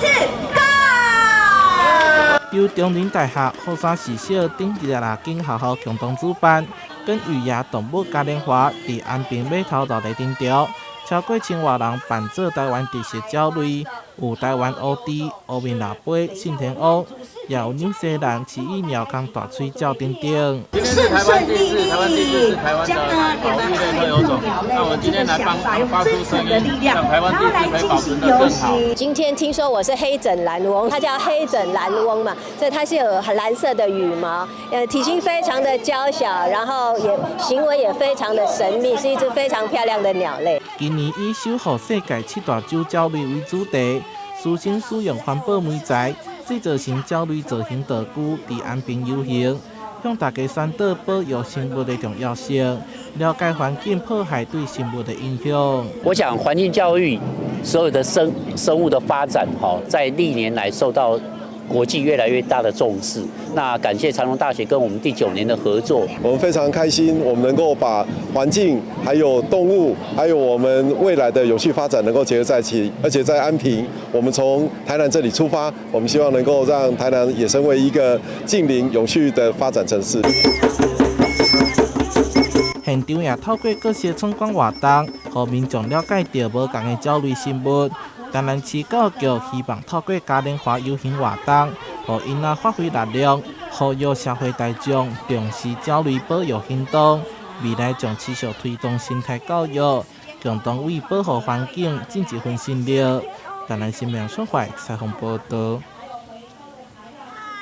次到。由中林大学后山市小顶26间学校共同主办，跟雨野动物嘉年华伫安平码头大地顶桥，超过1000外人办做台湾特色鸟类，有台湾乌猪、乌面腊杯、信天乌，也有纽西兰奇异鸟孔大喙鸟等等。今天是台湾第四，台湾第四是台湾的保育类特有种。那我们今天来发出声音，让台湾第四可以保存得更好。今天听说我是黑枕蓝翁，它叫黑枕蓝翁嘛，所以它是有蓝色的羽毛，体型非常的娇小，然后也行为也非常的神秘，是一只非常漂亮的鸟类。今年以守护世界7大洲鸟类为主题，私心使用环保媒材制造成鸟类造型道具，伫安平游行，向大家宣导保育生物的重要性，了解环境破坏对生物的影响。我想环境教育所有的生物的发展，在历年来受到国际越来越大的重视。那感谢长荣大学跟我们第9年的合作，我们非常开心，我们能够把环境、还有动物、还有我们未来的有序发展能够结合在一起。而且在安平，我们从台南这里出发，我们希望能够让台南也成为一个近邻永续的发展城市。现场也透过各些参观活动，让民众了解到无同的鸟类生物。台南市教育局希望透过嘉年华游行活动，让因仔发挥力量，呼吁社会大众重视鸟类保育行动，未来将持续推动生态教育，共同为保护环境尽一份心力。台南新闻所采访报道。